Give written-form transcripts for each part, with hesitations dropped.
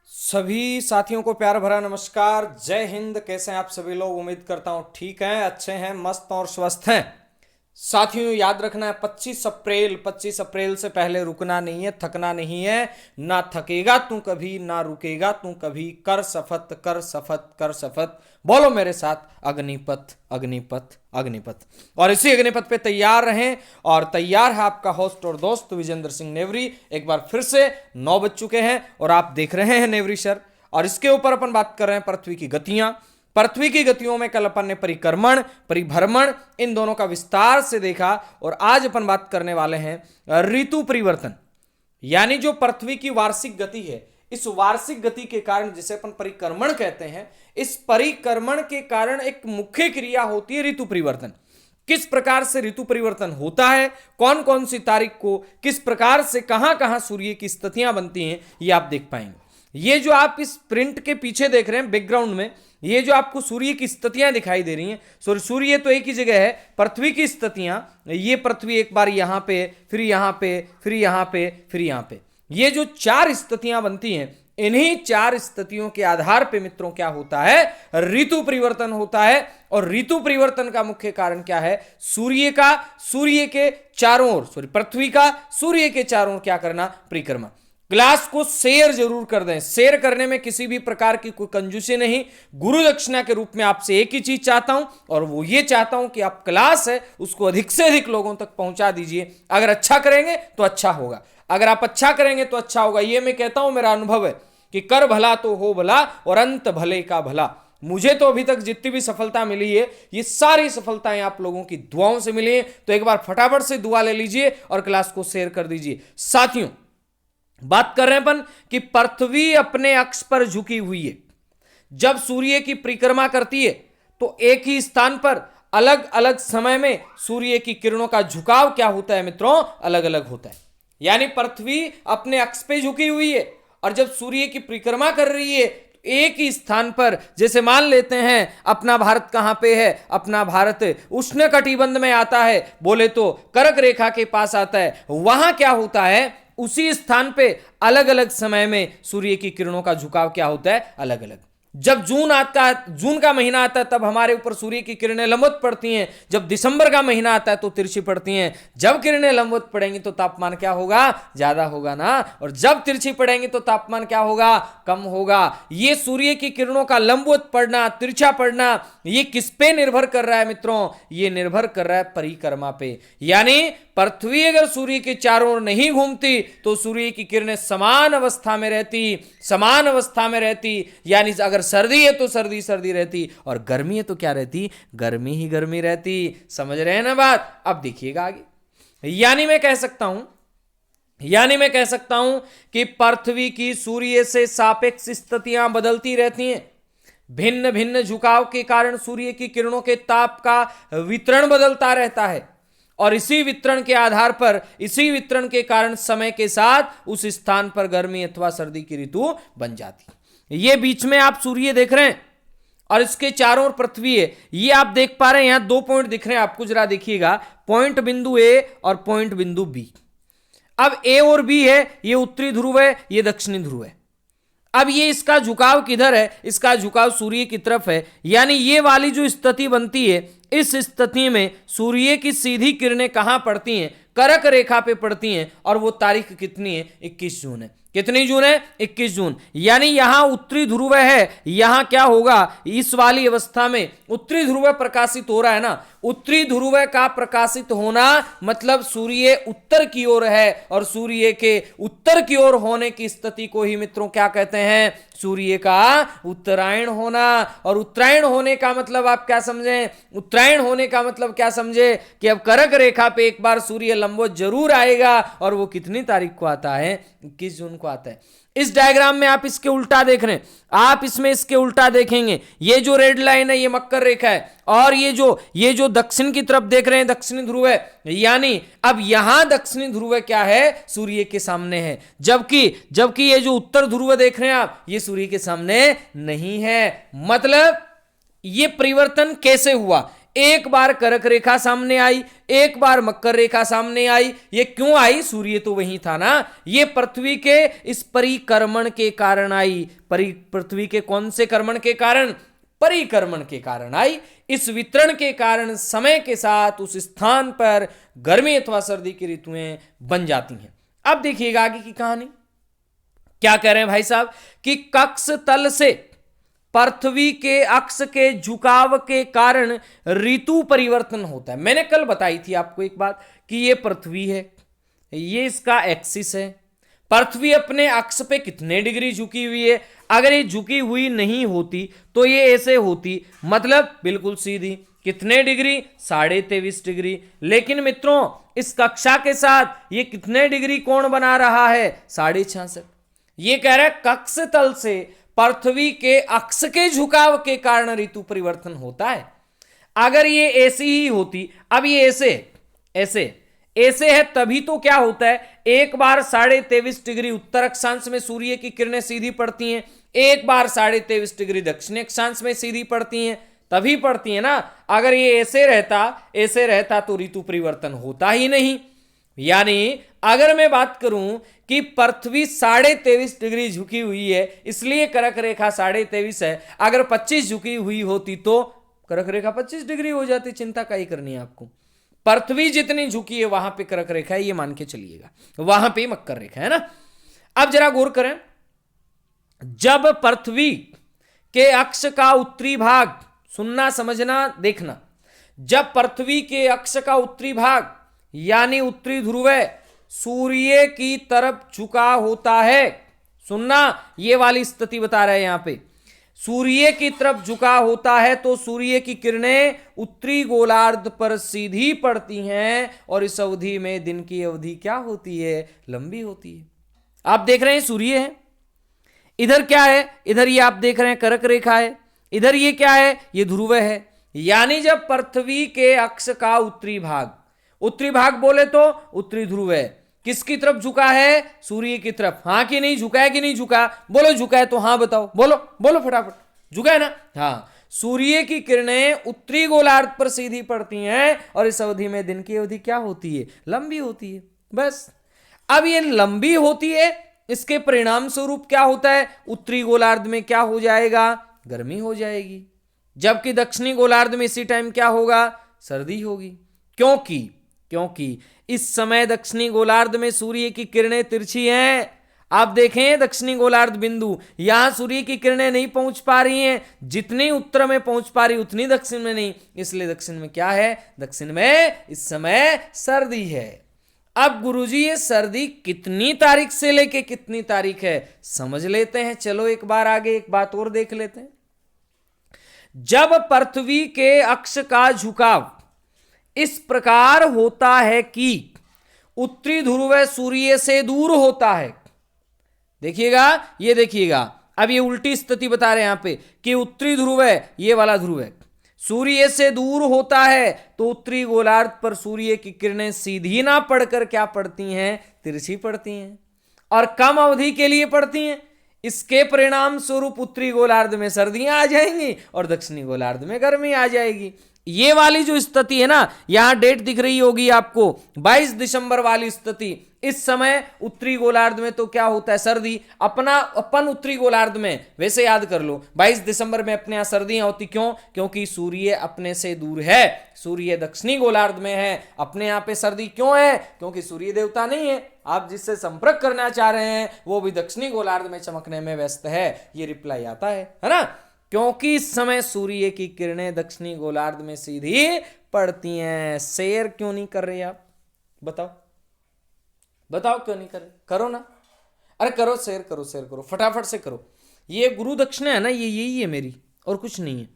सभी साथियों को प्यार भरा नमस्कार। जय हिंद। कैसे हैं आप सभी लोग? उम्मीद करता हूं ठीक हैं, अच्छे हैं, मस्त और स्वस्थ हैं। साथियों याद रखना है 25 अप्रैल से पहले रुकना नहीं है, थकना नहीं है। ना थकेगा तू कभी, ना रुकेगा तू कभी। कर शपथ, कर शपथ, कर शपथ। बोलो मेरे साथ, अग्निपथ अग्निपथ अग्निपथ। और इसी अग्निपथ पे तैयार रहें। और तैयार है आपका होस्ट और दोस्त विजेंद्र सिंह नेवरी। एक बार फिर से 9 बज चुके हैं और आप देख रहे हैं नेवरी सर। और इसके ऊपर अपन बात कर रहे हैं पृथ्वी की गतियां। पृथ्वी की गतियों में कल अपन ने परिक्रमण, परिभ्रमण, इन दोनों का विस्तार से देखा। और आज अपन बात करने वाले हैं ऋतु परिवर्तन, यानी जो पृथ्वी की वार्षिक गति है, इस वार्षिक गति के कारण, जिसे अपन परिक्रमण कहते हैं, इस परिक्रमण के कारण एक मुख्य क्रिया होती है ऋतु परिवर्तन। किस प्रकार से ऋतु परिवर्तन होता है, कौन कौन सी तारीख को, किस प्रकार से कहां कहां सूर्य की स्थितियां बनती हैं, ये आप देख पाएंगे। ये जो आप इस प्रिंट के पीछे देख रहे हैं बैकग्राउंड में, ये जो आपको सूर्य की स्थितियां दिखाई दे रही हैं, सूर्य तो एक ही जगह है, पृथ्वी की स्थितियां, ये पृथ्वी एक बार यहां पे, फिर यहां पे, फिर यहां पे, फिर यहां पे, ये जो 4 स्थितियां बनती हैं, इन्हीं 4 स्थितियों के आधार पे मित्रों क्या होता है, ऋतु परिवर्तन होता है। और ऋतु परिवर्तन का मुख्य कारण क्या है? सूर्य के चारों ओर, पृथ्वी का सूर्य के चारों ओर क्या करना? परिक्रमा। क्लास को शेयर जरूर कर दें। शेयर करने में किसी भी प्रकार की कोई कंजूसी नहीं। गुरु दक्षिणा के रूप में आपसे एक ही चीज चाहता हूं, और वो ये चाहता हूं कि आप क्लास है उसको अधिक से अधिक लोगों तक पहुंचा दीजिए। अगर अच्छा करेंगे तो अच्छा होगा, अगर आप अच्छा करेंगे तो अच्छा होगा। ये मैं कहता हूं, मेरा अनुभव है कि कर भला तो हो भला और अंत भले का भला। मुझे तो अभी तक जितनी भी सफलता मिली है, ये सारी सफलताएं आप लोगों की दुआओं से मिली है। तो एक बार फटाफट से दुआ ले लीजिए और क्लास को शेयर कर दीजिए। साथियों बात कर रहे हैं अपन कि पृथ्वी अपने अक्ष पर झुकी हुई है। जब सूर्य की परिक्रमा करती है तो एक ही स्थान पर अलग अलग समय में सूर्य की किरणों का झुकाव क्या होता है मित्रों? अलग अलग होता है। यानी पृथ्वी अपने अक्ष पे झुकी हुई है, और जब सूर्य की परिक्रमा कर रही है तो एक ही स्थान पर, जैसे मान लेते हैं अपना भारत कहां पे है, अपना भारत उष्ण कटिबंध में आता है, बोले तो कर्क रेखा के पास आता है। वहां क्या होता है, उसी स्थान पे अलग अलग समय में सूर्य की किरणों का झुकाव क्या होता है? अलग अलग। जब जून का महीना आता है तब हमारे ऊपर सूर्य की किरणें लंबवत पड़ती हैं। जब दिसंबर का महीना आता है तो तिरछी पड़ती हैं। जब किरणें लंबवत पड़ेंगी तो तापमान क्या होगा? ज्यादा होगा ना। और जब तिरछी पड़ेंगी तो तापमान क्या होगा? कम होगा। ये सूर्य की किरणों का लंबवत पड़ना, तिरछा पड़ना, ये किस पे निर्भर कर रहा है मित्रों? ये निर्भर कर रहा है परिक्रमा पे। यानी पृथ्वी अगर सूर्य के चारों ओर नहीं घूमती तो सूर्य की किरणें समान अवस्था में रहती, समान अवस्था में रहती। यानी अगर सर्दी है तो सर्दी सर्दी रहती, और गर्मी है तो क्या रहती? गर्मी ही गर्मी रहती। समझ रहे हैं ना बात? अब देखिएगा आगे। यानी मैं कह सकता हूं कि पृथ्वी की सूर्य से सापेक्ष स्थितियां बदलती रहती हैं। भिन्न भिन्न झुकाव के कारण सूर्य की किरणों के ताप का वितरण बदलता रहता है, और इसी वितरण के आधार पर, इसी वितरण के कारण समय के साथ उस स्थान पर गर्मी अथवा सर्दी की ऋतु बन जाती। ये बीच में आप सूर्य देख रहे हैं और इसके चारों ओर पृथ्वी है। ये आप देख पा रहे हैं, यहां 2 पॉइंट दिख रहे हैं आपको, जरा देखिएगा। पॉइंट बिंदु ए और पॉइंट बिंदु बी। अब ए और बी है, ये उत्तरी ध्रुव है, ये दक्षिणी ध्रुव है। अब ये इसका झुकाव किधर है? इसका झुकाव सूर्य की तरफ है। यानी ये वाली जो स्थिति बनती है, इस स्थिति में सूर्य की सीधी किरणें कहां पड़ती हैं? कर्क रेखा पे पड़ती हैं। और वो तारीख कितनी है? 21 जून है। कितनी जून है? 21 जून। यानी यहां उत्तरी ध्रुव है, यहां क्या होगा? इस वाली अवस्था में उत्तरी ध्रुव प्रकाशित हो रहा है ना। उत्तरी ध्रुव का प्रकाशित होना मतलब सूर्य उत्तर की ओर है, और सूर्य के उत्तर की ओर होने की स्थिति को ही मित्रों क्या कहते हैं? सूर्य का उत्तरायण होना। और उत्तरायण होने का मतलब आप क्या समझें? उत्तरायण होने का मतलब क्या समझे? कि अब कर्क रेखा पे एक बार सूर्य लंबवत जरूर आएगा, और वो कितनी तारीख को आता है? 21 जून को आता है। इस डायग्राम में आप इसके उल्टा देख रहे हैं, आप इसमें इसके उल्टा देखेंगे। ये जो रेड लाइन है ये मकर रेखा है, और ये जो दक्षिण की तरफ देख रहे हैं दक्षिणी ध्रुव है। यानी अब यहां दक्षिणी ध्रुव क्या है? सूर्य के सामने है। जबकि ये जो उत्तर ध्रुव देख रहे हैं आप, ये सूर्य के सामने नहीं है। मतलब ये परिवर्तन कैसे हुआ? एक बार कर्क रेखा सामने आई, एक बार मकर रेखा सामने आई। ये क्यों आई? सूर्य तो वही था ना। ये पृथ्वी के इस परिक्रमण के कारण आई। पृथ्वी के कौन से कर्मण के कारण? परिक्रमण के कारण आई। इस वितरण के कारण समय के साथ उस स्थान पर गर्मी अथवा सर्दी की ऋतुएं बन जाती हैं। अब देखिएगा आगे की कहानी क्या कह रहे हैं भाई साहब कि कक्ष तल से पृथ्वी के अक्ष के झुकाव के कारण ऋतु परिवर्तन होता है। मैंने कल बताई थी आपको एक बात कि ये पृथ्वी है, ये इसका एक्सिस है। पृथ्वी अपने अक्ष पे कितने डिग्री झुकी हुई है? अगर ये झुकी हुई नहीं होती तो ये ऐसे होती, मतलब बिल्कुल सीधी। कितने डिग्री? 23.5 डिग्री। लेकिन मित्रों इस कक्षा के साथ ये कितने डिग्री कोण बना रहा है? 66.5। ये कह रहा है कक्ष तल से पृथ्वी के अक्ष के झुकाव के कारण ऋतु परिवर्तन होता है। अगर ये ऐसी ही होती, अब ये ऐसे है तभी तो क्या होता है, एक बार 23.5 डिग्री उत्तर अक्षांश में सूर्य की किरणें सीधी पड़ती हैं, एक बार 23.5 डिग्री दक्षिण अक्षांश में सीधी पड़ती हैं, तभी पड़ती है ना। अगर ये ऐसे रहता तो ऋतु परिवर्तन होता ही नहीं। यानी अगर मैं बात करूं कि पृथ्वी 23.5 डिग्री झुकी हुई है, इसलिए कर्क रेखा 23.5 है। अगर 25 झुकी हुई होती तो कर्क रेखा 25 डिग्री हो जाती। चिंता क्या ही करनी है आपको। पृथ्वी जितनी झुकी है वहां पे कर्क रेखा है, ये मान के चलिएगा, वहां पे मकर रेखा है ना। अब जरा गौर करें, जब पृथ्वी के अक्ष का उत्तरी भाग, सुनना समझना देखना, जब पृथ्वी के अक्ष का उत्तरी भाग यानी उत्तरी ध्रुव सूर्य की तरफ झुका होता है, सुनना ये वाली स्थिति बता रहे हैं यहां पे, सूर्य की तरफ झुका होता है तो सूर्य की किरणें उत्तरी गोलार्ध पर सीधी पड़ती हैं और इस अवधि में दिन की अवधि क्या होती है? लंबी होती है। आप देख रहे हैं सूर्य है, इधर क्या है? इधर ये आप देख रहे हैं कर्क रेखा है, इधर ये क्या है? ये ध्रुव है। यानी जब पृथ्वी के अक्ष का उत्तरी भाग बोले तो उत्तरी ध्रुव है, किसकी तरफ झुका है? सूर्य की तरफ। हाँ कि नहीं? झुका है कि नहीं झुका? बोलो झुका है तो हाँ बताओ, बोलो फटाफट। झुका है ना? हाँ। सूर्य की किरणें उत्तरी गोलार्ध पर सीधी पड़ती हैं और इस अवधि में दिन की अवधि क्या होती है? लंबी होती है। बस अब ये लंबी होती है, इसके परिणाम स्वरूप क्या होता है? उत्तरी गोलार्ध में क्या हो जाएगा? गर्मी हो जाएगी। जबकि दक्षिणी गोलार्ध में इसी टाइम क्या होगा? सर्दी होगी। क्योंकि इस समय दक्षिणी गोलार्ध में सूर्य की किरणें तिरछी हैं। आप देखें दक्षिणी गोलार्ध बिंदु, यहां सूर्य की किरणें नहीं पहुंच पा रही हैं, जितनी उत्तर में पहुंच पा रही उतनी दक्षिण में नहीं। इसलिए दक्षिण में क्या है? दक्षिण में इस समय सर्दी है। अब गुरुजी ये सर्दी कितनी तारीख से लेके कितनी तारीख है समझ लेते हैं। चलो एक बार आगे एक बात और देख लेते हैं। जब पृथ्वी के अक्ष का झुकाव इस प्रकार होता है कि उत्तरी ध्रुव सूर्य से दूर होता है, देखिएगा अब ये उल्टी स्थिति बता रहे हैं यहां पे कि उत्तरी ध्रुव है, ये वाला ध्रुव है, सूर्य से दूर होता है तो उत्तरी गोलार्ध पर सूर्य की किरणें सीधी ना पड़कर क्या पड़ती हैं? तिरछी पड़ती हैं और कम अवधि के लिए पड़ती हैं। इसके परिणाम स्वरूप उत्तरी गोलार्ध में सर्दियां आ जाएंगी और दक्षिणी गोलार्ध में गर्मी आ जाएगी। ये वाली जो स्थिति है ना, यहां डेट दिख रही होगी आपको 22 दिसंबर वाली स्थिति। इस समय उत्तरी गोलार्ध में तो क्या होता है? सर्दी। अपन उत्तरी गोलार्ध में वैसे याद कर लो 22 दिसंबर में अपने यहां सर्दियां होती। क्यों? क्योंकि सूर्य अपने से दूर है, सूर्य दक्षिणी गोलार्ध में है। अपने यहां पे सर्दी क्यों है? क्योंकि सूर्य देवता नहीं है, आप जिससे संपर्क करना चाह रहे हैं वो भी दक्षिणी गोलार्ध में चमकने में व्यस्त है। ये रिप्लाई आता है ना, क्योंकि इस समय सूर्य की किरणें दक्षिणी गोलार्ध में सीधी पड़ती हैं। शेयर क्यों नहीं कर रहे आप? बताओ क्यों नहीं कर रहे? करो ना, अरे करो, शेयर करो फटाफट से करो। ये गुरु दक्षिणा है ना, ये यही है मेरी, और कुछ नहीं है।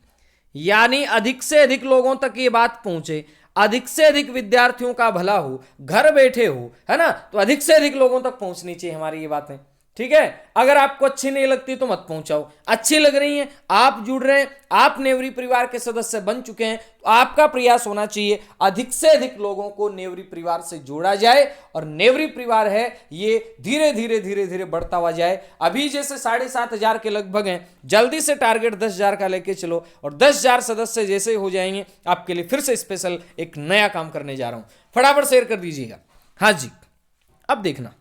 यानी अधिक से अधिक लोगों तक ये बात पहुंचे, अधिक से अधिक विद्यार्थियों का भला हो, घर बैठे हो, है ना, तो अधिक से अधिक लोगों तक पहुंचनी चाहिए हमारी ये बातें। ठीक है। अगर आपको अच्छी नहीं लगती तो मत पहुंचाओ, अच्छी लग रही है, आप जुड़ रहे हैं, आप नेवरी परिवार के सदस्य बन चुके हैं, तो आपका प्रयास होना चाहिए अधिक से अधिक लोगों को नेवरी परिवार से जोड़ा जाए और नेवरी परिवार है ये धीरे धीरे धीरे धीरे बढ़ता हुआ जाए। अभी जैसे 7,500 के लगभग हैं, जल्दी से टारगेट 10,000 का लेके चलो और 10,000 सदस्य जैसे ही हो जाएंगे आपके लिए फिर से स्पेशल एक नया काम करने जा रहा हूं, फटाफट शेयर कर दीजिएगा। हाँ जी, अब देखना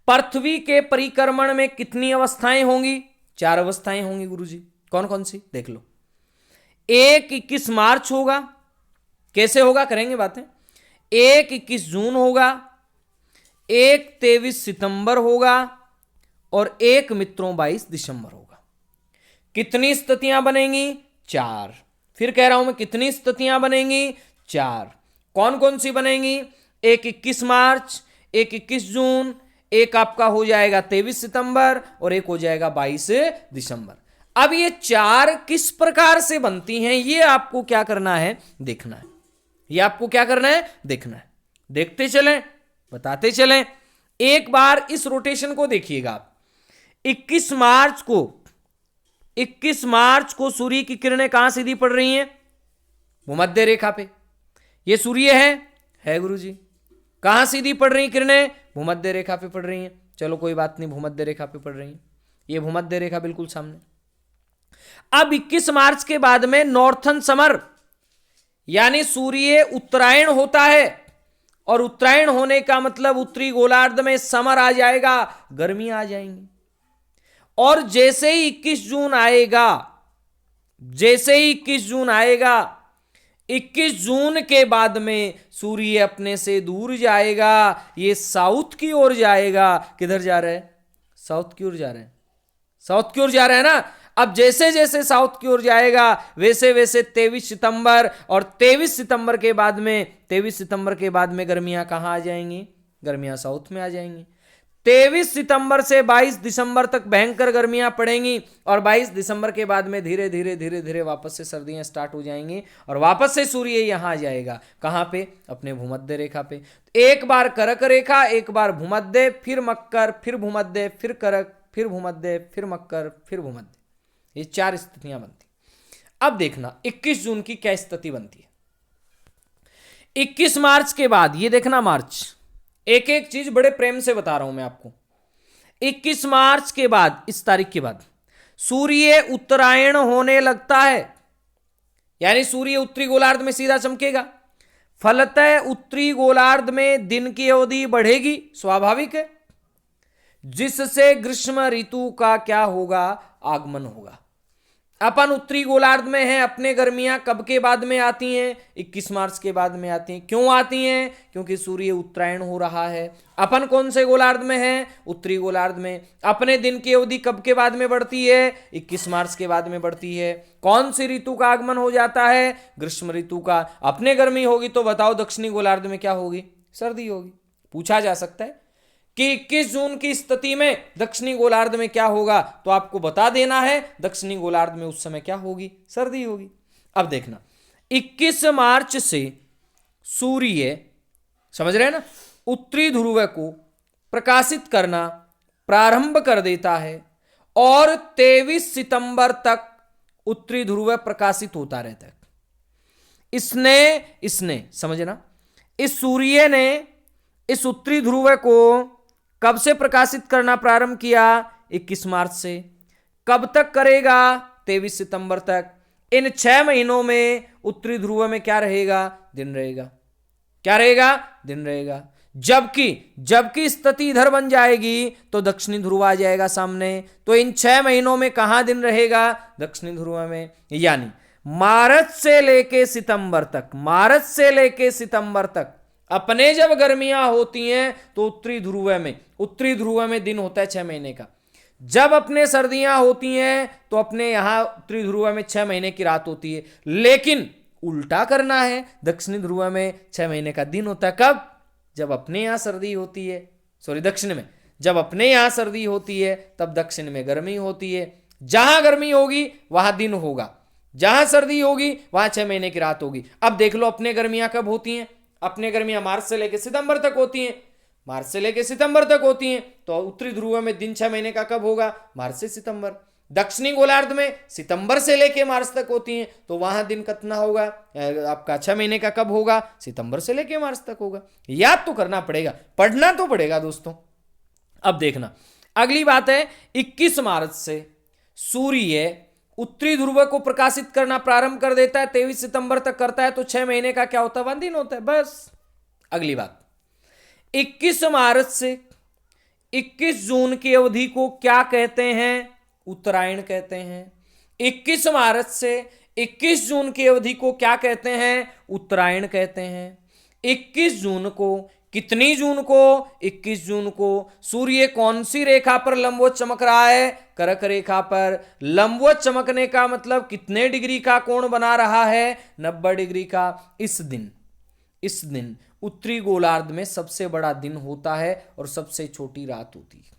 पृथ्वी के परिक्रमण में कितनी अवस्थाएं होंगी? 4 अवस्थाएं होंगी गुरुजी। कौन कौन सी? देख लो। एक 21 मार्च होगा, कैसे होगा करेंगे बातें। एक 21 जून होगा, एक 23 सितंबर होगा और एक मित्रों 22 दिसंबर होगा। कितनी स्थितियां बनेंगी? 4। फिर कह रहा हूं मैं, कितनी स्थितियां बनेंगी? 4। कौन कौन सी बनेंगी? एक 21 मार्च, एक 21 जून, एक आपका हो जाएगा 23 सितंबर और एक हो जाएगा 22 दिसंबर। अब ये 4 किस प्रकार से बनती हैं ये आपको क्या करना है? देखना है। ये आपको क्या करना है? देखना है। देखते चलें, बताते चलें। एक बार इस रोटेशन को देखिएगा आप। 21 मार्च को सूर्य की किरणें कहां सीधी पड़ रही हैं? भूमध्य रेखा पे। ये सूर्य है गुरुजी। कहां सीधी पड़ रही किरणें? भूमध्य रेखा पे पड़ रही हैं। चलो कोई बात नहीं, भूमध्य रेखा पे पड़ रही हैं। ये भूमध्य रेखा बिल्कुल सामने। अब 21 मार्च के बाद में नॉर्थन समर यानी सूर्य उत्तरायण होता है और उत्तरायण होने का मतलब उत्तरी गोलार्ध में समर आ जाएगा, गर्मी आ जाएंगी। और जैसे ही 21 जून आएगा, 21 जून के बाद में सूर्य अपने से दूर जाएगा, ये साउथ की ओर जाएगा। किधर जा रहा है? साउथ की ओर जा रहा है। साउथ की ओर जा रहा है ना। अब जैसे जैसे साउथ की ओर जाएगा वैसे वैसे 23 सितंबर और 23 सितंबर के बाद में गर्मियां कहां आ जाएंगी? गर्मियां साउथ में आ जाएंगी। 23 सितंबर से 22 दिसंबर तक भयंकर गर्मियां पड़ेंगी और 22 दिसंबर के बाद में धीरे धीरे धीरे धीरे वापस से सर्दियां स्टार्ट हो जाएंगी और वापस से सूर्य यहां आ जाएगा। कहां पे? अपने भूमध्य रेखा पे। एक बार कर्क रेखा, एक बार भूमध्य, फिर मकर, फिर भूमध्य, फिर कर्क, फिर भूमध्य, फिर मकर, फिर भूमध्य। ये 4 स्थितियां बनती। अब देखना 21 जून की क्या स्थिति बनती है। 21 मार्च के बाद ये देखना, मार्च एक एक चीज बड़े प्रेम से बता रहा हूं मैं आपको। 21 मार्च के बाद, इस तारीख के बाद सूर्य उत्तरायण होने लगता है, यानी सूर्य उत्तरी गोलार्ध में सीधा चमकेगा। फलतः उत्तरी गोलार्ध में दिन की अवधि बढ़ेगी, स्वाभाविक है, जिससे ग्रीष्म ऋतु का क्या होगा? आगमन होगा। अपन उत्तरी गोलार्ध में हैं, अपने गर्मियां कब के बाद में आती हैं? 21 मार्च के बाद में आती हैं। क्यों आती हैं? क्योंकि सूर्य उत्तरायण हो रहा है। अपन कौन से गोलार्ध में हैं? उत्तरी गोलार्ध में। अपने दिन की अवधि कब के बाद में बढ़ती है? 21 मार्च के बाद में बढ़ती है। कौन सी ऋतु का आगमन हो जाता है? ग्रीष्म ऋतु का। अपने गर्मी होगी तो बताओ दक्षिणी गोलार्ध में क्या होगी? सर्दी होगी। पूछा जा सकता है कि 21 जून की स्थिति में दक्षिणी गोलार्ध में क्या होगा, तो आपको बता देना है दक्षिणी गोलार्ध में उस समय क्या होगी? सर्दी होगी। अब देखना 21 मार्च से सूर्य, समझ रहे हैं ना, उत्तरी ध्रुव को प्रकाशित करना प्रारंभ कर देता है और 23 सितंबर तक उत्तरी ध्रुव प्रकाशित होता रहता है। इसने समझना, इस सूर्य ने इस उत्तरी ध्रुव को कब से प्रकाशित करना प्रारंभ किया? 21 मार्च से। कब तक करेगा? 23 सितंबर तक। इन 6 महीनों में उत्तरी ध्रुव में क्या रहेगा? दिन रहेगा। क्या रहेगा? दिन रहेगा। जबकि स्थिति इधर बन जाएगी तो दक्षिणी ध्रुव आ जाएगा सामने। तो इन 6 महीनों में कहां दिन रहेगा? दक्षिणी ध्रुव में। यानी मार्च से लेके सितंबर तक अपने जब गर्मियां होती हैं तो उत्तरी ध्रुव में दिन होता है 6 महीने का। जब अपने सर्दियां होती हैं तो अपने यहां उत्तरी ध्रुव में 6 महीने की रात होती है। लेकिन उल्टा करना है, दक्षिणी ध्रुव में 6 महीने का दिन होता है। कब? जब अपने यहां सर्दी होती है, दक्षिण में जब अपने यहां सर्दी होती है तब दक्षिण में गर्मी होती है। जहां गर्मी होगी वहां दिन होगा, जहां सर्दी होगी वहां 6 महीने की रात होगी। अब देख लो अपने गर्मियां कब होती हैं? अपने गर्मियां मार्च से लेकर सितंबर तक होती हैं। मार्च से लेके सितंबर तक होती हैं। तो उत्तरी ध्रुव में दिन 6 महीने का कब होगा? मार्च से सितंबर। दक्षिणी गोलार्ध में सितंबर से लेके मार्च तक होती हैं, तो वहां दिन कितना होगा आपका? 6 महीने का कब होगा? सितंबर से लेके मार्च तक होगा। याद तो करना पड़ेगा, पढ़ना तो पड़ेगा दोस्तों। अब देखना अगली बात है, 21 मार्च से सूर्य उत्तरी ध्रुव को प्रकाशित करना प्रारंभ कर देता है, 23 सितंबर तक करता है, तो 6 महीने का क्या होता है? 1 दिन होता है बस। अगली बात, 21 मार्च से 21 जून की अवधि को क्या कहते हैं? उत्तरायण कहते हैं। 21 मार्च से 21 जून की अवधि को क्या कहते हैं? उत्तरायण कहते हैं। 21 जून को, कितनी जून को? 21 जून को सूर्य कौन सी रेखा पर लंबवत चमक रहा है? कर्क रेखा पर। लंबवत चमकने का मतलब कितने डिग्री का कोण बना रहा है? 90 डिग्री का। इस दिन उत्तरी गोलार्ध में सबसे बड़ा दिन होता है और सबसे छोटी रात होती है।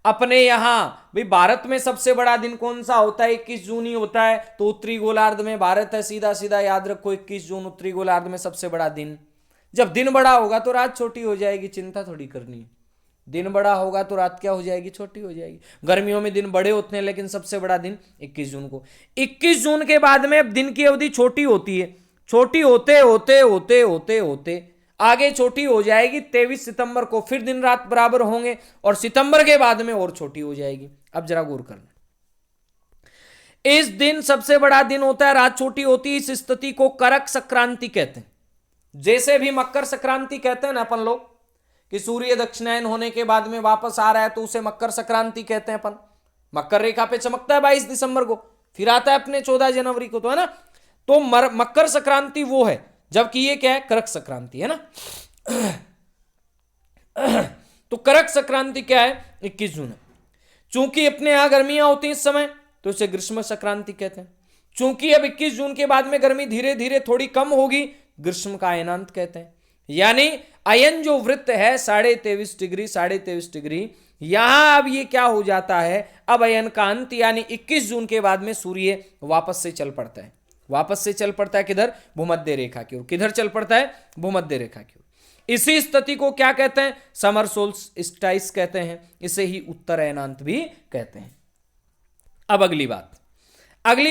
अपने यहां भाई भारत में सबसे बड़ा दिन कौन सा होता है? 21 जून ही होता है। तो उत्तरी गोलार्ध में भारत है, सीधा सीधा याद रखो 21 जून उत्तरी गोलार्ध में सबसे बड़ा दिन। जब दिन बड़ा होगा तो रात छोटी हो जाएगी, चिंता थोड़ी करनी है। दिन बड़ा होगा तो रात क्या हो जाएगी? छोटी हो जाएगी। गर्मियों में दिन बड़े होते हैं, लेकिन सबसे बड़ा दिन 21 जून को। 21 जून के बाद में अब दिन की अवधि छोटी होती है। छोटी होते होते होते होते होते आगे छोटी हो जाएगी। 23 सितंबर को फिर दिन रात बराबर होंगे और सितंबर के बाद में और छोटी हो जाएगी। अब जरा गौर करना, इस दिन सबसे बड़ा दिन होता है, रात छोटी होती है। इस स्थिति को करक संक्रांति कहते हैं। जैसे भी मकर संक्रांति कहते हैं ना अपन लोग, कि सूर्य दक्षिणायन होने के बाद में वापस आ रहा है, तो उसे मकर संक्रांति कहते हैं अपन। मकर रेखा पे चमकता है 22 दिसंबर को, फिर आता है अपने 14 जनवरी को, तो है ना। तो मकर संक्रांति वो है, जबकि ये क्या है? करक संक्रांति है ना। तो करक संक्रांति क्या है? 21 जून है। चूंकि अपने यहां गर्मियां होती हैं इस समय, तो इसे ग्रीष्म संक्रांति कहते हैं। चूंकि अब 21 जून के बाद में गर्मी धीरे धीरे थोड़ी कम होगी, ग्रीष्म का अयनांत कहते हैं। यानी अयन जो वृत्त है 23.5 डिग्री, 23.5 डिग्री, यहां अब ये क्या हो जाता है? अब अयन का अंत, यानी 21 जून के बाद में सूर्य वापस से चल पड़ता है। वापस से चल पड़ता है किधर? भूमध्य रेखा की ओर। किधर चल पड़ता है? भूमध्य रेखा की ओर। इसी स्थिति को क्या कहते हैं? समर सोल्स्टिस कहते हैं। इसे ही उत्तर अयनांत भी कहते हैं। अब अगली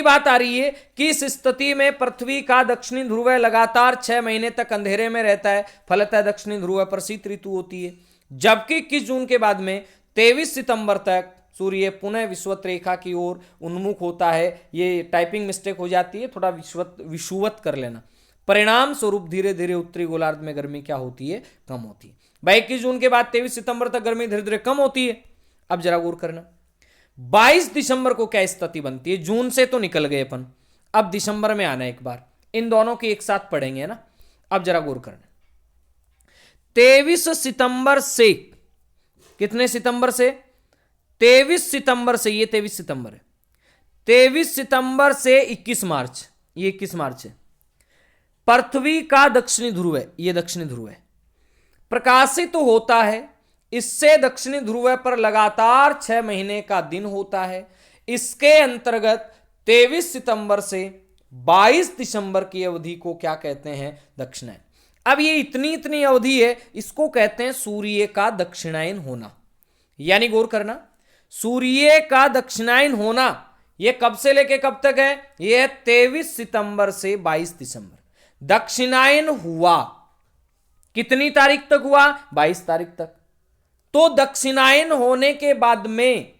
बात आ रही है कि इस स्थिति में पृथ्वी का दक्षिणी ध्रुव लगातार 6 महीने तक अंधेरे में रहता है, फलतः दक्षिणी ध्रुव पर शीत ऋतु होती है। जबकि 21 जून के बाद में 23 सितंबर तक सूर्य पुनः विषुवत रेखा की ओर उन्मुख होता है। ये टाइपिंग मिस्टेक हो जाती है, थोड़ा विषुवत कर लेना। परिणाम स्वरूप धीरे धीरे उत्तरी गोलार्ध में गर्मी क्या होती है? कम होती है। भाई 21 जून के बाद 23 सितंबर तक गर्मी धीरे धीरे कम होती है। अब जरा गौर करना, 22 दिसंबर को क्या स्थिति बनती है? जून से तो निकल गए अपन, अब दिसंबर में आना एक बार, इन दोनों के एक साथ पढ़ेंगे ना। अब जरा गौर करना, 23 सितंबर से, कितने सितंबर से? 23 सितंबर से, ये 23 सितंबर है। 23 सितंबर से 21 मार्च, ये 21 मार्च है। पृथ्वी का दक्षिणी ध्रुव है, ये दक्षिणी ध्रुव है, प्रकाशित तो होता है। इससे दक्षिणी ध्रुव पर लगातार 6 महीने का दिन होता है। इसके अंतर्गत 23 सितंबर से 22 दिसंबर की अवधि को क्या कहते हैं? दक्षिणायन। अब ये इतनी अवधि है, इसको कहते हैं सूर्य का दक्षिणायन होना। यानी गौर करना, सूर्य का दक्षिणायन होना ये कब से लेके कब तक है? ये 23 सितंबर से 22 दिसंबर। दक्षिणायन हुआ कितनी तारीख तक हुआ? 22 तारीख तक। तो दक्षिणायन होने के बाद में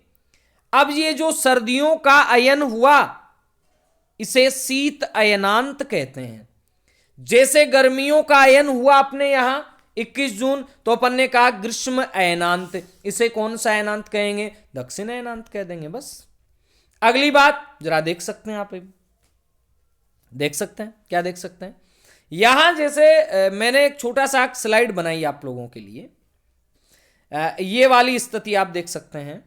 अब ये जो सर्दियों का अयन हुआ, इसे शीत अयनांत कहते हैं। जैसे गर्मियों का अयन हुआ अपने यहां 21 जून, तो अपन ने कहा ग्रीष्म अयनांत, इसे कौन सा अयनांत कहेंगे? दक्षिण अयनांत कह देंगे बस। अगली बात जरा देख सकते हैं, आप देख सकते हैं, क्या देख सकते हैं? यहां जैसे मैंने एक छोटा सा स्लाइड बनाई आप लोगों के लिए, ये वाली स्थिति आप देख सकते हैं,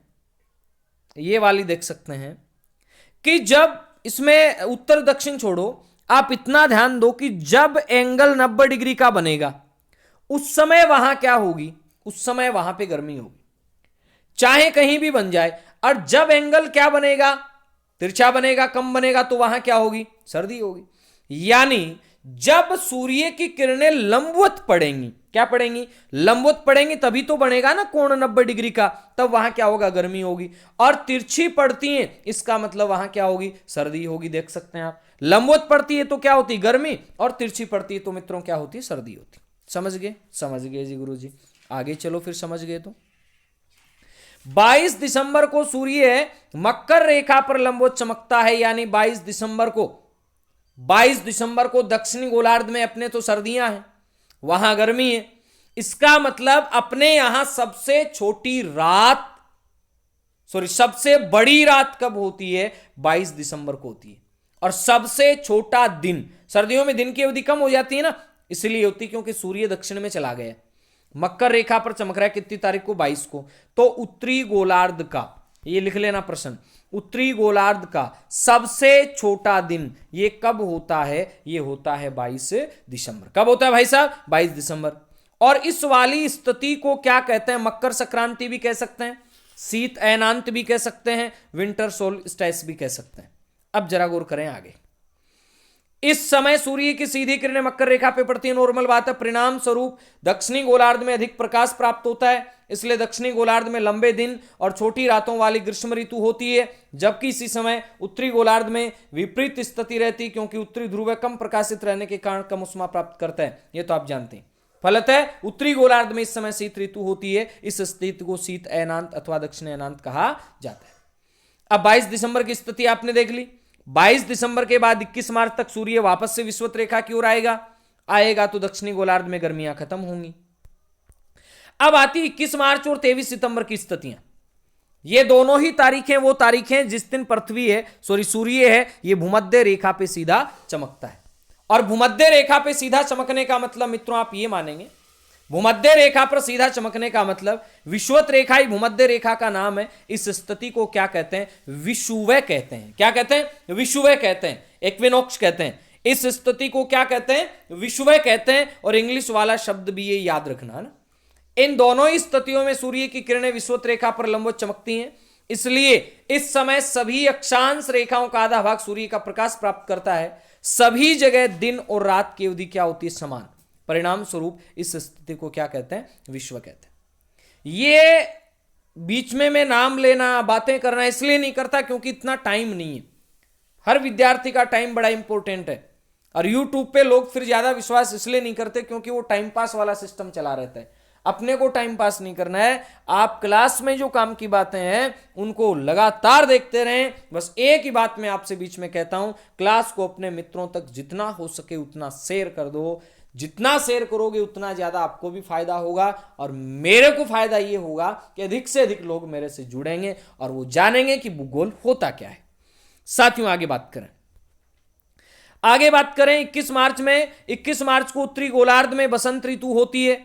ये वाली देख सकते हैं कि जब इसमें उत्तर दक्षिण छोड़ो, आप इतना ध्यान दो कि जब एंगल 90 डिग्री का बनेगा, उस समय वहां क्या होगी? उस समय वहां पे गर्मी होगी, चाहे कहीं भी बन जाए। और जब एंगल क्या बनेगा? तिरछा बनेगा, कम बनेगा, तो वहां क्या होगी? सर्दी होगी। यानी जब सूर्य की किरणें लंबवत पड़ेंगी, क्या पढ़ेंगी, लंबवत पढ़ेंगी, तभी तो बनेगा ना कोण 90 डिग्री का, तब वहां क्या होगा, गर्मी होगी। और तिरछी पड़ती है, इसका मतलब वहां क्या होगी, सर्दी होगी। देख सकते हैं आप, लंबवत पड़ती है तो क्या होती है, गर्मी, और तिरछी पड़ती है तो मित्रों क्या होती है, सर्दी होती। समझ गए, समझ गए जी गुरु जी। आगे चलो फिर, समझ गए तो 22 दिसंबर को सूर्य मकर रेखा पर लंबवत चमकता है, यानी 22 दिसंबर को दक्षिणी गोलार्ध में अपने तो सर्दियां हैं, वहां गर्मी है। इसका मतलब अपने यहां सबसे छोटी रात, सबसे बड़ी रात कब होती है, 22 दिसंबर को होती है। और सबसे छोटा दिन, सर्दियों में दिन की अवधि कम हो जाती है ना, इसलिए होती क्योंकि सूर्य दक्षिण में चला गया, मकर रेखा पर चमक रहा है। कितनी तारीख को, 22 को। तो उत्तरी गोलार्ध का, ये लिख लेना प्रश्न, उत्तरी गोलार्ध का सबसे छोटा दिन ये कब होता है, ये होता है 22 दिसंबर। कब होता है भाई साहब, 22 दिसंबर। और इस वाली स्थिति को क्या कहते हैं, मकर संक्रांति भी कह सकते हैं, शीत अयनांत भी कह सकते हैं, विंटर सोल्स्टिस भी कह सकते हैं। अब जरा गौर करें आगे। इस समय सूर्य की सीधी किरणें मकर रेखा पे पड़ती है, नॉर्मल बात है। परिणाम स्वरूप दक्षिणी गोलार्ध में अधिक प्रकाश प्राप्त होता है, इसलिए दक्षिणी गोलार्ध में लंबे दिन और छोटी रातों वाली ग्रीष्म ऋतु होती है, जबकि इसी समय उत्तरी गोलार्ध में विपरीत स्थिति रहती है, क्योंकि उत्तरी ध्रुव कम प्रकाशित रहने के कारण कम उष्मा प्राप्त करता है, ये तो आप जानते हैं। फलतः उत्तरी गोलार्ध में इस समय शीत ऋतु होती है, इस स्थिति को शीत अयनांत अथवा दक्षिण अयनांत कहा जाता है। अब 22 दिसंबर की स्थिति आपने देख ली। 22 दिसंबर के बाद 21 मार्च तक सूर्य वापस से विषुवत रेखा की ओर आएगा तो दक्षिणी गोलार्ध में गर्मियां खत्म होंगी। अब आती 21 मार्च और 23 सितंबर की स्थितियां। ये दोनों ही तारीखें वो तारीखें जिस दिन पृथ्वी है, सूर्य है, ये भूमध्य रेखा पे सीधा चमकता है। और भूमध्य रेखा पे सीधा चमकने का मतलब मित्रों आप ये मानेंगे, भूमध्य रेखा पर सीधा चमकने का मतलब, विषुवत रेखा ही भूमध्य रेखा का नाम है। इस स्थिति को क्या कहते हैं, विषुवय कहते हैं। क्या कहते हैं, विषुवय कहते हैं, इक्विनॉक्स कहते हैं। इस स्थिति को क्या कहते हैं, विषुवय कहते हैं। और इंग्लिश वाला शब्द भी ये याद रखना है ना। इन दोनों ही स्थितियों में सूर्य की किरणें विषुवत रेखा पर लंबवत चमकती हैं, इसलिए इस समय सभी अक्षांश रेखाओं का आधा भाग सूर्य का प्रकाश प्राप्त करता है। सभी जगह दिन और रात की अवधि क्या होती है, समान। परिणाम स्वरूप इस स्थिति को क्या कहते हैं, विश्व कहते हैं। ये बीच में मैं नाम लेना, बातें करना इसलिए नहीं करता क्योंकि इतना टाइम नहीं है। हर विद्यार्थी का टाइम बड़ा इंपॉर्टेंट है। और यूट्यूब पे लोग फिर ज्यादा विश्वास इसलिए नहीं करते क्योंकि वो टाइम पास वाला सिस्टम चला रहता है। अपने को टाइम पास नहीं करना है, आप क्लास में जो काम की बातें हैं उनको लगातार देखते रहें। बस एक ही बात मैं आपसे बीच में कहता हूं, क्लास को अपने मित्रों तक जितना हो सके उतना शेयर कर दो। जितना शेयर करोगे उतना ज्यादा आपको भी फायदा होगा और मेरे को फायदा ये होगा कि अधिक से अधिक लोग मेरे से जुड़ेंगे और वो जानेंगे कि भूगोल होता क्या है। साथियों आगे बात करें, 21 मार्च में, 21 मार्च को उत्तरी गोलार्ध में बसंत ऋतु होती है,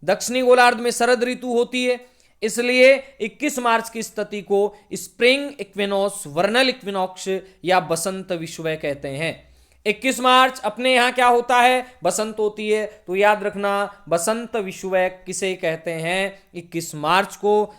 दक्षिणी गोलार्ध में शरद ऋतु होती है। इसलिए 21 मार्च की स्थिति को स्प्रिंग इक्विनॉक्स, वर्नल इक्विनॉक्स या बसंत विषुवय कहते हैं। 21 मार्च अपने यहां क्या होता है, बसंत होती है, तो याद रखना बसंत विषुवय किसे कहते हैं, 21 मार्च को।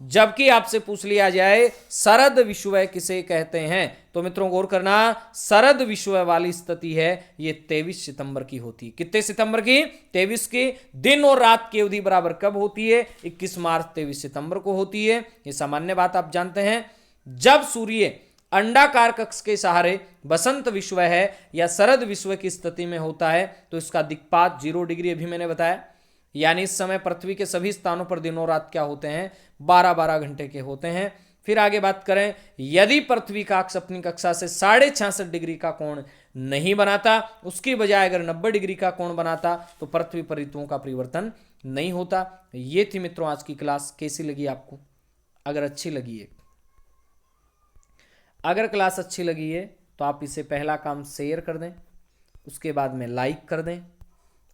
जबकि आपसे पूछ लिया जाए शरद विषुवय किसे कहते हैं, तो मित्रों गौर करना, शरद विषुवय वाली स्थिति है ये 23 सितंबर की होती है। कितने सितंबर की, 23 की। दिन और रात की अवधि बराबर कब होती है, 21 मार्च 23 सितंबर को होती है। ये सामान्य बात आप जानते हैं। जब सूर्य अंडाकार कक्ष के सहारे बसंत विषुवय है या शरद विषुवय की स्थिति में होता है तो इसका दिक्पात 0 डिग्री, अभी मैंने बताया। यानी इस समय पृथ्वी के सभी स्थानों पर दिन और रात क्या होते हैं, 12-12 घंटे के होते हैं। फिर आगे बात करें, यदि पृथ्वी का अक्ष अपनी कक्षा से 66.5 डिग्री का कोण नहीं बनाता, उसकी बजाय अगर 90 डिग्री का कोण बनाता तो पृथ्वी पर ऋतुओं का परिवर्तन नहीं होता। ये थी मित्रों आज की क्लास। कैसी लगी आपको? अगर अच्छी लगी है, अगर क्लास अच्छी लगी है तो आप इसे पहला काम शेयर कर दें, उसके बाद में लाइक कर दें,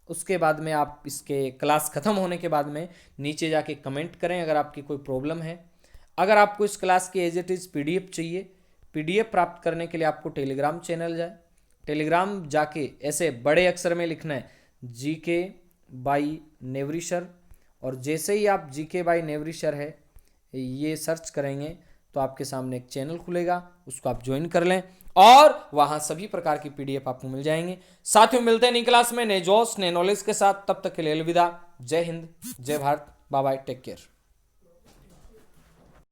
उसके बाद में आप इसके क्लास ख़त्म होने के बाद में नीचे जाके कमेंट करें अगर आपकी कोई प्रॉब्लम है। अगर आपको इस क्लास की एज इट इज़ PDF चाहिए, PDF प्राप्त करने के लिए आपको टेलीग्राम चैनल जाए, टेलीग्राम जाके ऐसे बड़े अक्षर में लिखना है GK बाई नेवरिशर, और जैसे ही आप GK बाई नेवरिशर है ये सर्च करेंगे तो आपके सामने एक चैनल खुलेगा, उसको आप ज्वाइन कर लें और वहां सभी प्रकार की पीडीएफ आपको मिल जाएंगे। साथियों मिलते हैं नई क्लास में नए जोश नए नॉलेज के साथ, तब तक के लिए अलविदा। जय हिंद, जय Bharat, bye bye, take care.